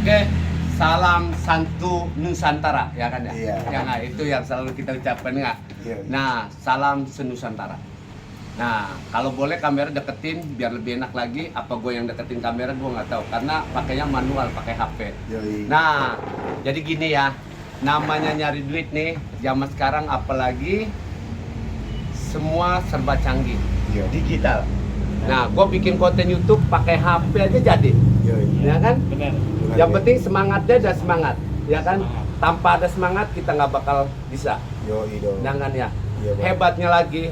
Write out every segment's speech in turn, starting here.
Oke, salam Santu Nusantara, ya kan ya? Iya. Ya nggak? Itu yang selalu kita ucapkan nggak? Iya. Nah, salam senusantara. Nah, kalau boleh kamera deketin biar lebih enak lagi. Apa gue yang deketin kamera gue nggak tahu, karena pakainya manual, pakai HP. Yoi. Nah, jadi gini ya, namanya nyari duit nih, zaman sekarang apalagi semua serba canggih, Iya. digital. Nah, gue bikin konten YouTube pakai HP aja jadi, Yoi. ya kan? Benar. Yang penting semangatnya ada semangat, ya kan? Tanpa ada semangat kita nggak bakal bisa. Yoi dong. Jangan ya. Iya, Bang. Hebatnya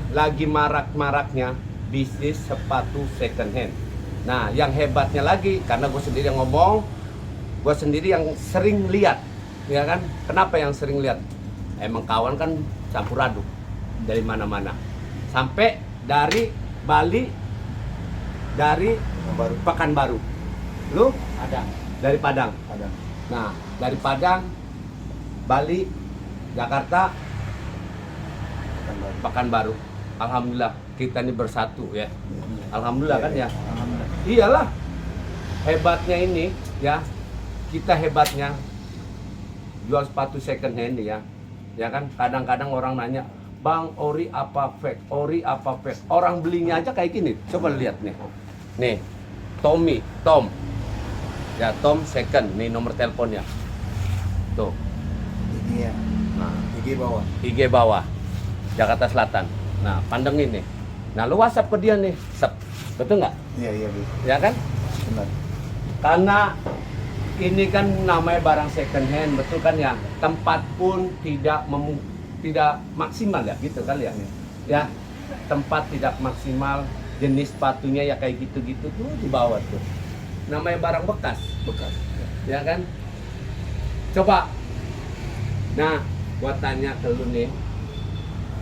lagi marak-maraknya bisnis sepatu second hand. Nah, yang hebatnya lagi karena gue sendiri yang ngomong, gue sendiri yang sering lihat, ya kan? Kenapa yang sering lihat? Emang kawan kan campur aduk dari mana-mana, sampai dari Bali, dari Yang baru Pekanbaru, lu Ada. dari Padang. ada. Nah, dari Padang, Bali, Jakarta, Kan baru. Pekanbaru. Alhamdulillah kita ini bersatu ya. Alhamdulillah kan ya. Alhamdulillah. Iyalah. Hebatnya ini ya. Kita hebatnya jual sepatu second hand ya. Ya kan? Kadang-kadang orang nanya, "Bang, ori apa fake? Ori apa fake?" Orang belinya aja kayak gini. Coba lihat nih. Nih. Tom. Ya, Tom second. Nih nomor teleponnya. Tuh. Ini ya. Nah, IG bawah. IG bawah, Jakarta Selatan. Nah, pandengin nih. Nah, lu WhatsApp ke dia nih. Sep. Betul nggak? Iya, iya, Bu. Ya kan? Benar. Karena ini kan namanya barang second hand, betul kan ya? Tempat pun tidak maksimal ya, gitu kali ya. Ya, tempat tidak maksimal, jenis sepatunya ya kayak gitu-gitu tuh di bawah tuh. Namanya barang bekas, Bekas. ya kan? Coba. Nah, gua tanya ke lu nih,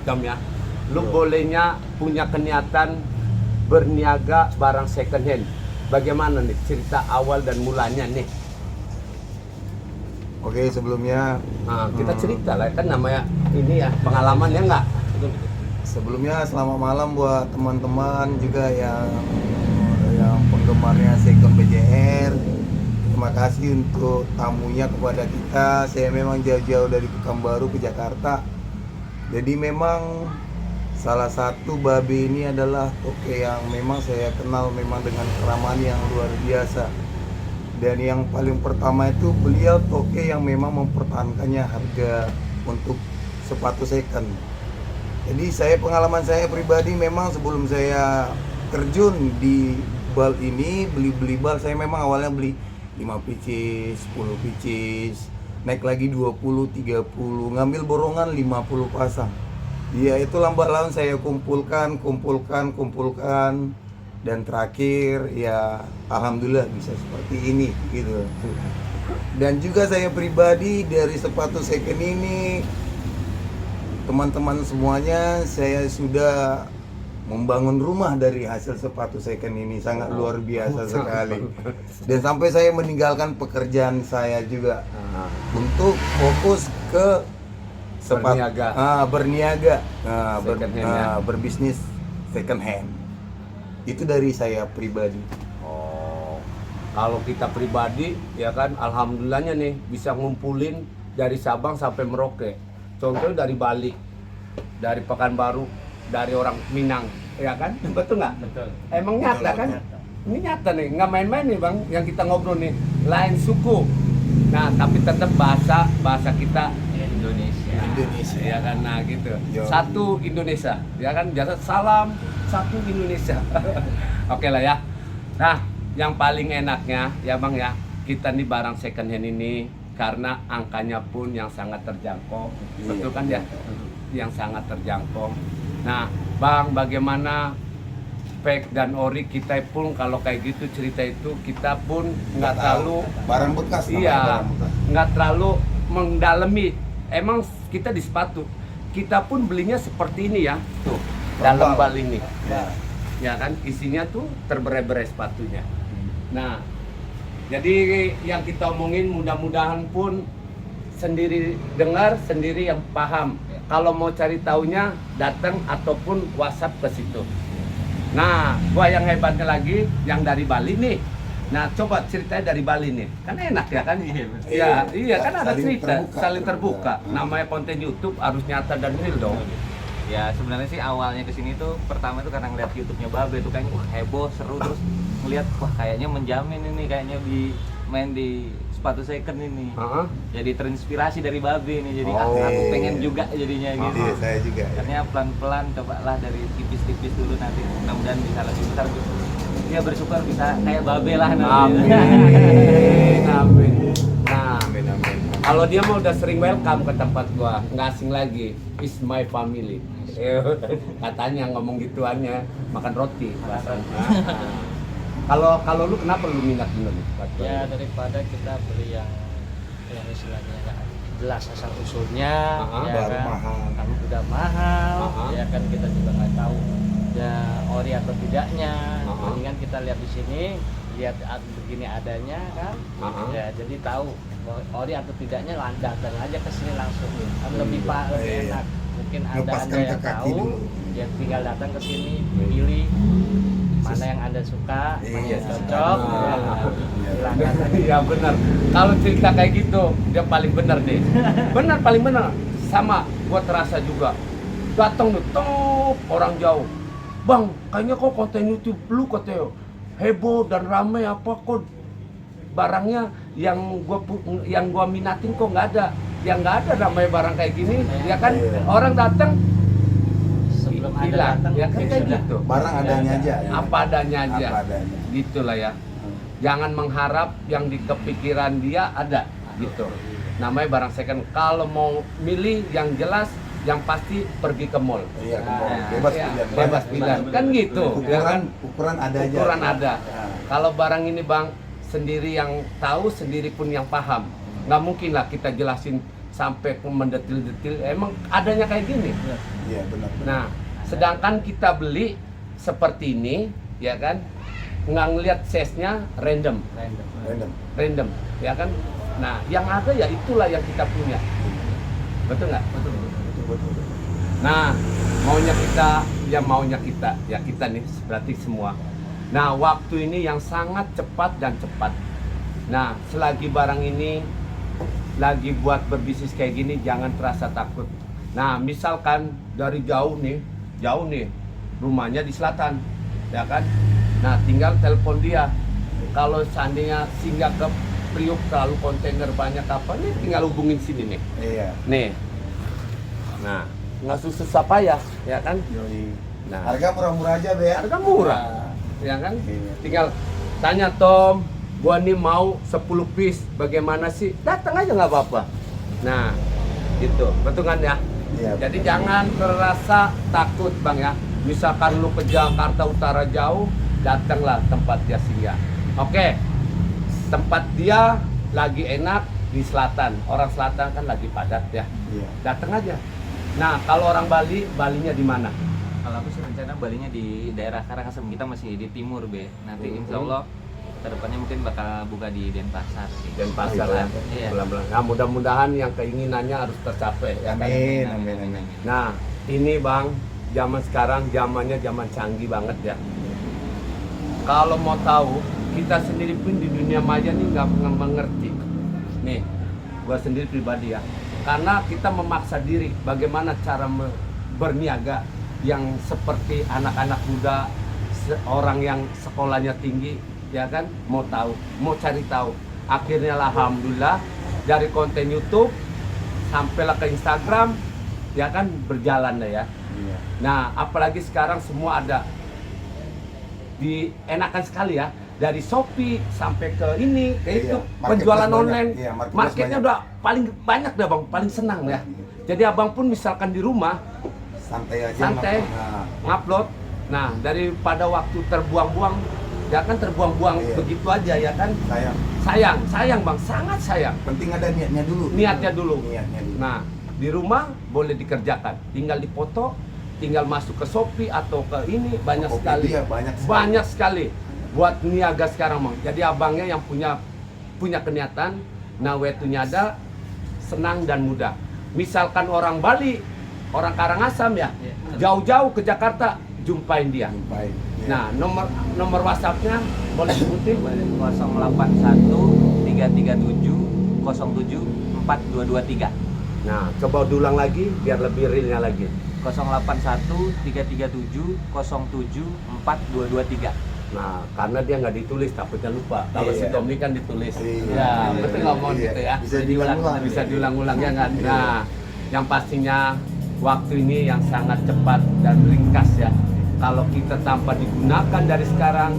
Tom ya. Lu Yo. bolehnya punya keniatan berniaga barang second hand. Bagaimana nih cerita awal dan mulanya nih? Oke, sebelumnya Nah, kita cerita lah, kan namanya ini ya pengalaman ya nggak? sebelumnya selamat malam buat teman-teman juga yang penggemarnya Second BJR. Terima kasih untuk tamunya kepada kita. Saya memang jauh-jauh dari Pekanbaru ke Jakarta. Jadi memang salah satu Babe ini adalah toke yang memang saya kenal memang dengan keramahan yang luar biasa. Dan yang paling pertama itu beliau toke yang memang mempertahankannya harga untuk sepatu second. Jadi pengalaman saya pribadi memang sebelum saya terjun di bal ini, beli bal, saya memang awalnya beli 5 pieces, 10 pieces, naik lagi 20, 30, ngambil borongan 50 pasang. Ya itu lambat laun saya kumpulkan, dan terakhir ya alhamdulillah bisa seperti ini gitu. Dan juga saya pribadi dari sepatu second ini, teman-teman semuanya, saya sudah membangun rumah dari hasil sepatu second ini, sangat luar biasa sekali. Dan sampai saya meninggalkan pekerjaan saya juga untuk fokus ke berniaga, Second hand ya. berbisnis second hand. Itu dari saya pribadi. Oh, kalau kita pribadi ya kan, alhamdulillahnya nih bisa ngumpulin dari Sabang sampai Merauke. Contohnya dari Bali, dari Pekanbaru, dari orang Minang, ya kan? Betul nggak? Betul. Emang nyata Betul, kan? nyata. Ini nyata nih, nggak main-main nih bang. Yang kita ngobrol nih, lain suku. Nah, tapi tetap bahasa kita Indonesia. ya kan? Nah gitu. Yo. Satu Indonesia, ya kan? Biasa salam satu Indonesia. Oke lah ya. Nah, yang paling enaknya ya bang ya, kita nih barang second hand ini karena angkanya pun yang sangat terjangkau, Iya. betul kan ya? Yang sangat terjangkau. Nah, bang, bagaimana fake dan ori kita pun kalau kayak gitu cerita itu kita pun nggak terlalu barang bekas namanya, iya, barang bekas. nggak terlalu mendalami. Emang kita di sepatu, kita pun belinya seperti ini ya, tuh dalam bal ini, Ya. ya kan isinya tuh terberai-berai sepatunya. Nah, jadi yang kita omongin mudah-mudahan pun sendiri dengar, sendiri yang paham. Kalau mau cari taunya datang ataupun WhatsApp ke situ. Nah, gua yang hebatnya lagi yang dari Bali nih. Nah, coba ceritanya dari Bali nih. Kan enak ya kan? Iya, Iya kan ada Saling cerita, terbuka. saling terbuka. Hmm. Namanya konten YouTube harus nyata dan real dong. Ya sebenarnya sih awalnya kesini tuh pertama tuh karena ngeliat YouTube-nya Babe tuh kayaknya wah heboh, seru, terus ngeliat wah kayaknya menjamin ini kayaknya main di sepatu second ini. Heeh. Jadi terinspirasi dari Babe nih, jadi Oh. aku pengen juga jadinya gitu. Iya, saya juga. Akhirnya pelan-pelan cobalah dari tipis-tipis dulu, nanti mudah-mudahan bisa lebih besar gitu. Ya bersyukur bisa kayak Babe lah nanti. Amin, amin. Nah, Amin, amin. kalau dia mah udah sering welcome ke tempat gua, nggak asing lagi. Is my family. Katanya ngomong gituannya makan roti bahasanya. Kalau lu kenapa lu minat bener nih? Ya daripada kita beli yang istilahnya nggak jelas asal usulnya, ya baru kan, mahal. kalau udah mahal, Aha. ya kan kita juga nggak tahu ya ori atau tidaknya. Aha. Mendingan kita lihat di sini, lihat begini adanya kan, Aha. ya jadi tahu bahwa ori atau tidaknya datang aja ke sini langsung, kan lebih lebih Iya. enak. Mungkin Lepaskan anda ke yang kaki tahu, dulu. ya tinggal datang ke sini, pilih mana yang anda suka, mana Iya, yang cocok, Ah. ya, silakan. Iya benar. Kalau cerita kayak gitu dia paling benar deh. Benar paling benar. Sama gua terasa juga. Datang nih, top orang jauh. Bang, kayaknya kok konten YouTube lu katanya heboh dan ramai apa kok barangnya yang gua minatin kok nggak ada. Yang nggak ada ramai barang kayak gini, ya kan? Iya. Orang datang Sebelum ada hilang, datang ya kan mungkin kayak sudah. gitu. Barang adanya aja. ya. Apa adanya aja. Apa adanya. Gitulah ya. Jangan mengharap yang di kepikiran dia ada gitu. Namanya barang second. Kalau mau milih yang jelas, yang pasti pergi ke mall. Iya, Nah, bebas Ya, pilihan. bebas Banyak pilihan. Kan gitu, ya kan? Ukuran ada aja. Ukuran ada. Nah. Kalau barang ini bang sendiri yang tahu, sendiri pun yang paham. Nggak mungkin lah kita jelasin sampai ke mendetil-detil. Emang adanya kayak gini. Iya, benar. Nah, sedangkan kita beli seperti ini, ya kan? Nggak ngelihat size-nya random, Random. ya kan? Nah, yang ada ya itulah yang kita punya. Betul nggak? Betul. Nah, maunya kita, ya kita nih berarti semua. Nah, waktu ini yang sangat cepat dan cepat. Nah, selagi barang ini lagi buat berbisnis kayak gini, jangan terasa takut. Nah, misalkan dari jauh nih, rumahnya di selatan, ya kan? Nah, tinggal telepon dia. Kalau seandainya singgah ke Priuk terlalu kontainer banyak apa nih, tinggal hubungin sini nih. Iya. Nih. Nah, nggak susah payah, ya kan? Yoi. Nah, Harga murah-murah aja, Be. harga murah, ya kan? Iya. Tinggal tanya Tom, gua nih mau 10 piece, bagaimana sih? Datang aja nggak apa-apa. Nah, gitu, betul kan ya? Iya. Jadi jangan terasa takut bang ya. Misalkan lu ke Jakarta Utara jauh, datanglah tempat dia singgah. Oke, tempat dia lagi enak di selatan. Orang selatan kan lagi padat ya. Iya. Datang aja. Nah, kalau orang Bali, Balinya di mana? Kalau aku sih rencana Balinya di daerah Karangasem, kita masih di timur Be. Nanti insya Allah kedepannya mungkin bakal buka di Denpasar sih. Denpasar ya. Iya. Pelan-pelan. Nah, mudah-mudahan yang keinginannya harus tercapai ya kan? Amin. Nah, ini Bang, zaman sekarang zamannya zaman canggih banget ya. Kalau mau tahu, kita sendiri pun di dunia maya nih nggak mengerti. Nih, gua sendiri pribadi ya. Karena kita memaksa diri bagaimana cara berniaga yang seperti anak-anak muda, orang yang sekolahnya tinggi, ya kan? Mau tahu, mau cari tahu. Akhirnya lah, alhamdulillah dari konten YouTube sampailah ke Instagram, ya kan, berjalan lah ya. Iya. Nah, apalagi sekarang semua ada enakan sekali ya, dari Shopee sampai ke ini, ke Iya, itu, marketplace penjualan banyak. online, Iya, marketplace marketnya banyak. udah paling banyak dah bang, paling senang ya. Jadi abang pun misalkan di rumah Santai aja. santai Nah, ngupload, nah daripada waktu terbuang-buang, ya kan terbuang-buang Iya. begitu aja ya kan, sayang bang, sangat sayang. penting ada niatnya dulu. Niatnya dulu. Niatnya dulu. Nah, di rumah boleh dikerjakan, tinggal dipoto, tinggal masuk ke Shopee atau ke ini, banyak sekali. Tokopedia banyak sekali. Banyak sekali buat niaga sekarang bang. Jadi abangnya yang punya kenyataan, nawetunya ada, senang dan mudah. Misalkan orang Bali, orang Karangasem ya, Iya. jauh-jauh ke Jakarta, jumpain dia. Jumpain. Ya. Nah, nomor WhatsApp-nya boleh sebutin? 081 337 07 4223. Nah, coba diulang lagi biar lebih realnya lagi. 081 337 07 4223. Nah, karena dia nggak ditulis, takutnya lupa. Kalau si Iya. Tommy kan ditulis. Iya. Ya, Iya. betul ngomong Iya. gitu ya. Bisa diulang-ulang. Bisa diulang-ulang ya kan. Iya. Nah, yang pastinya waktu ini yang sangat cepat dan ringkas ya. Kalau kita tanpa digunakan dari sekarang,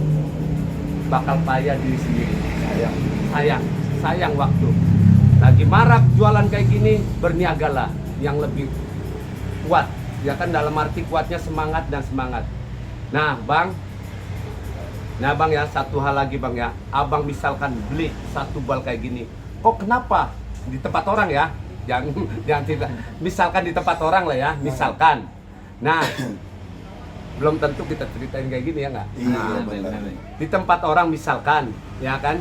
bakal payah diri sendiri. Sayang waktu. Lagi marak jualan kayak gini, berniagalah yang lebih kuat. Ya kan, dalam arti kuatnya semangat dan semangat. Nah, Bang. Nah, Bang ya, satu hal lagi Bang ya. Abang misalkan beli satu bal kayak gini. Kok kenapa? Di tempat orang ya. Jangan tidak. Misalkan di tempat orang lah ya, misalkan. Nah, belum tentu kita ceritain kayak gini ya nggak? Iya, Nah, benar. di tempat orang misalkan, ya kan?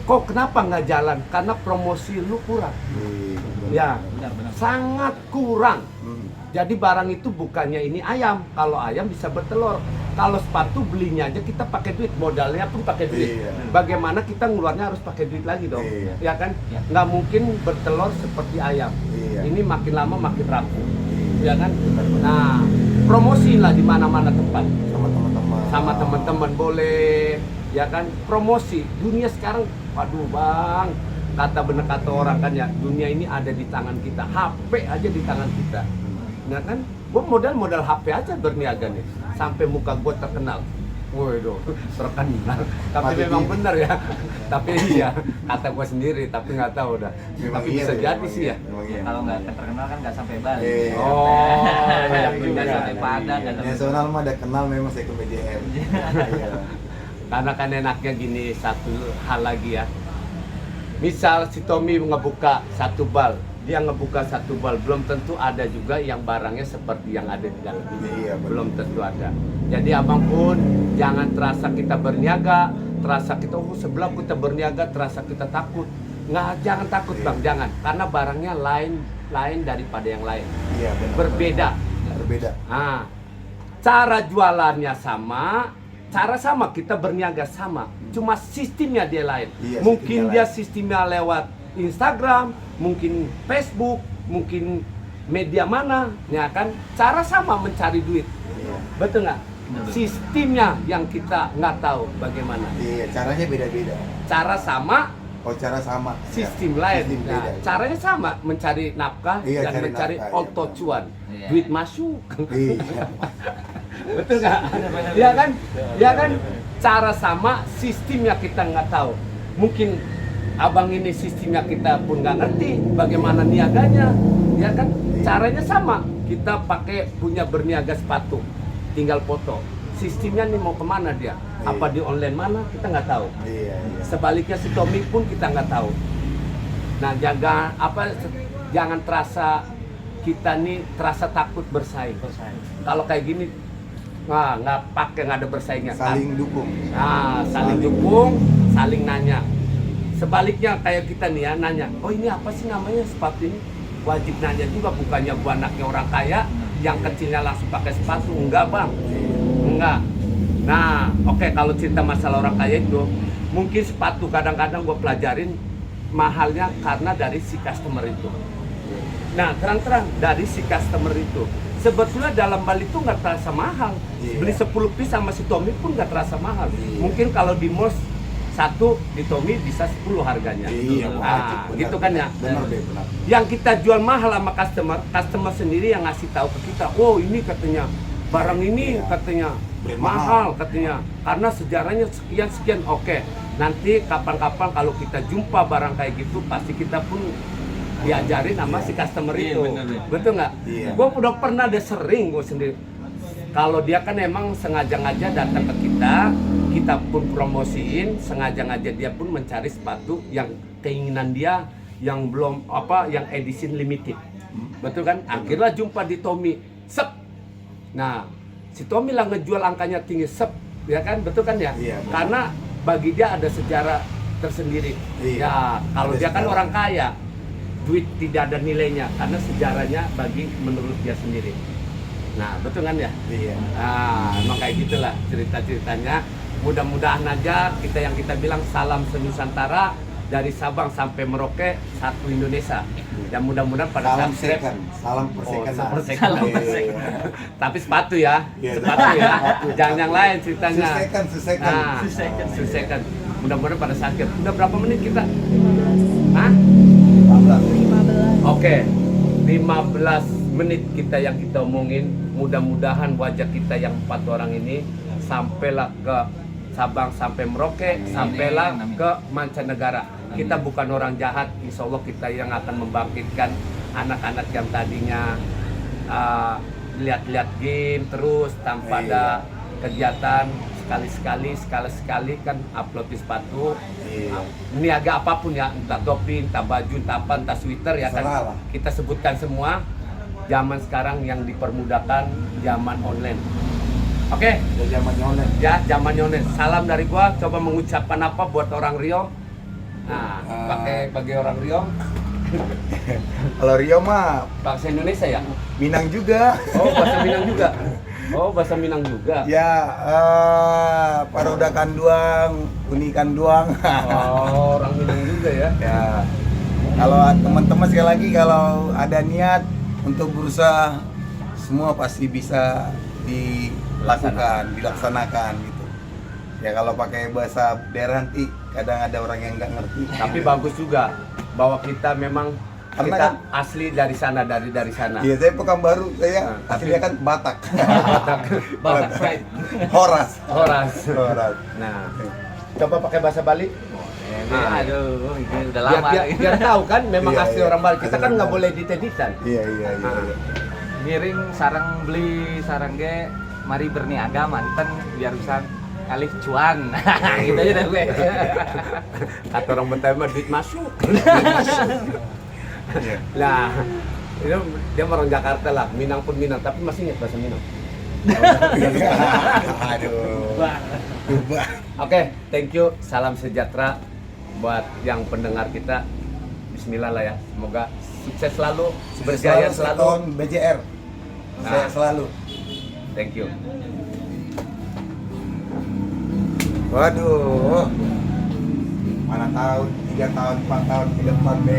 Kok kenapa nggak jalan? Karena promosi lu kurang. Iya, Ya, Benar-benar. sangat kurang. Hmm. Jadi barang itu bukannya ini ayam. Kalau ayam bisa bertelur. Kalau sepatu belinya aja kita pakai duit, modalnya pun pakai duit. Iya. Bagaimana kita ngeluarnya harus pakai duit lagi dong, Iya. ya kan? Iya. Nggak mungkin bertelur seperti ayam. Iya. Ini makin lama makin rapuh, Iya. ya kan? Benar. Nah, promosilah di mana-mana tempat Sama teman-teman. sama teman-teman boleh, ya kan? Promosi. Dunia sekarang, waduh Bang, kata orang kan ya, dunia ini ada di tangan kita, HP aja di tangan kita. Nah kan, gue modal HP aja berniaga nih, sampai muka gue terkenal. Waduh, terkenal. Tapi Mati memang diri. benar ya. Tapi iya, kata gue sendiri, tapi nggak tahu dah. Memang Tapi iya, bisa jadi memang sih iya, ya. memang iya. Kalau nggak terkenal kan nggak sampai Bali. Iya. Oh, iya Nggak juga. sampai Padang, nggak sampai. Nasional mah ada kenal memang saya ke BJR. Iya. Karena kan enaknya gini, satu hal lagi ya. Misal si Tommy ngebuka satu bal, dia ngebuka satu bal, belum tentu ada juga yang barangnya seperti yang ada di dalam ini. Iya, benar. Belum tentu ada. Jadi abang pun jangan terasa kita berniaga, terasa kita sebelah kita berniaga, terasa kita takut. Nggak, jangan takut Iya. Bang, jangan. Karena barangnya lain daripada yang lain. Iya, benar. Berbeda. Berbeda. Nah, cara jualannya sama, cara sama, kita berniaga sama, cuma sistemnya dia lain. Iya, Mungkin sistemnya dia lain. sistemnya lewat Instagram, mungkin Facebook, mungkin media mana, ya kan? Cara sama mencari duit, Iya. betul nggak? Betul. Sistemnya yang kita nggak tahu bagaimana. Iya, caranya beda-beda. Cara sama, Oh, cara sama. sistem Ya, lain. sistem Nah, beda. caranya sama, mencari nafkah Iya, dan cari mencari nafkah, iya, auto benar. cuan, Iya. duit masuk. Iya. Betul nggak? Ya kan? Ya kan? Cara sama, sistemnya kita nggak tahu. Mungkin abang ini sistemnya kita pun nggak ngerti bagaimana niaganya, ya kan? Caranya sama. Kita pakai punya berniaga sepatu, tinggal foto. Sistemnya nih mau kemana dia? Apa di online mana? Kita nggak tahu. Iya, iya. Sebaliknya si Tommy pun kita nggak tahu. Nah, jangan terasa kita nih terasa takut bersaing. Kalau kayak gini, nggak pakai, nggak ada bersaingnya. Saling dukung. Nah, saling dukung, saling nanya. Sebaliknya kayak kita nih ya, nanya, oh ini apa sih namanya sepatu ini? Wajib nanya juga, bukannya gua anaknya orang kaya, yang kecilnya langsung pakai sepatu. Enggak Bang, enggak. Nah, oke, kalau cerita masalah orang kaya itu, mungkin sepatu kadang-kadang gua pelajarin mahalnya karena dari si customer itu. Nah, terang-terang dari si customer itu. Sebetulnya dalam bal itu nggak terasa mahal. Iya. Beli 10 piece sama si Tommy pun nggak terasa mahal. Iya. Mungkin kalau di mall satu, di Tommy bisa 10 harganya. Iya, Nah, wajib, benar. gitu kan ya. Benar deh, benar. Yang kita jual mahal sama customer sendiri yang ngasih tahu ke kita, oh ini katanya barang ini Iya. katanya Brand mahal mahal. katanya karena sejarahnya sekian. Oke, nanti kapan-kapan kalau kita jumpa barang kayak gitu pasti kita pun diajarin sama Iya. si customer Iya, itu. bener. Betul nggak? Iya. Gue udah pernah ada sering gue sendiri. Kalau dia kan emang sengaja-ngaja datang ke kita pun promosiin, sengaja-ngaja dia pun mencari sepatu yang keinginan dia, yang belum yang edisi limited. Betul kan? Akhirnya jumpa di Tommy, sep. Nah, si Tommy lah ngejual angkanya tinggi, sep, ya kan? Betul kan ya? Iya, betul. Karena bagi dia ada sejarah tersendiri. Iya, Ya, kalau ada dia kan sejarah. orang kaya, duit tidak ada nilainya karena sejarahnya bagi menurut dia sendiri. Nah, betul kan ya? Iya. Nah, emang kayak gitulah cerita-ceritanya. Mudah-mudahan aja yang kita bilang salam senusantara dari Sabang sampai Merauke, satu Indonesia. Dan mudah-mudahan pada Salam saat second, salam per second. per second. Salam per Iya. second. Tapi sepatu ya, Iya, sepatu ya. sepatu. Jangan yang lain ceritanya. Second, second. Nah, Second. second. Mudah-mudahan pada saat kita. Udah berapa menit kita? Hah? 15. Oke, 15 menit kita yang kita omongin. Mudah-mudahan wajah kita yang 4 orang ini sampailah ke Sabang sampai Merauke, sampailah Amin. ke mancanegara. Kita bukan orang jahat, insya Allah kita yang akan membangkitkan anak-anak yang tadinya lihat-lihat game terus tanpa ada kegiatan. Sekali-sekali kan upload di sepatu. Iya. Niaga apapun ya, entah topi, entah baju, entah apa, entah sweater ya kan. Terserah lah. Kita sebutkan semua. Zaman sekarang yang dipermudahkan zaman online. Oke, Udah zamannya online. ya zaman online. Salam dari gua, coba mengucapkan apa buat orang Rio. Nah, bagi orang Rio, Kalau Rio mah bahasa Indonesia ya. Minang juga. Oh, bahasa Minang juga. Oh, bahasa Minang juga. Ya, parodakan duang, unikan duang. Oh, orang Minang juga ya. Ya, kalau teman-teman sekali lagi kalau ada niat untuk berusaha, semua pasti bisa dilaksanakan gitu. Ya kalau pakai bahasa daerah nanti kadang ada orang yang nggak ngerti. Tapi bagus juga bahwa kita memang Karena kita kan- asli dari sana, dari sana. Iya, saya Pekanbaru, saya Nah, aslinya kan Batak. Batak pride. Horas. Horas. Horas. Nah, coba pakai bahasa Bali. Aduh, ini udah Biar, lama. biar tahu kan memang Iya, asli iya. orang Bali. Kita Asli kan nggak orang boleh diteditan. Iya, iya, iya. iya. Miring sarang beli sarang ge mari berniaga manten biar bisa kali cuan. Gitu aja deh gue. Kata orang Betawi mah duit masuk. Iya. Nah, itu dia orang Jakarta lah. Minang pun Minang, tapi masih ingat bahasa Minang. Aduh. Ubah. Oke, thank you. Salam sejahtera buat yang pendengar kita. Bismillah lah ya. Semoga sukses selalu, berjaya selalu. Tahun BJR. Saya Nah. selalu. Thank you. Waduh. Mana tahu 3 tahun, 4 tahun ke depan, Be.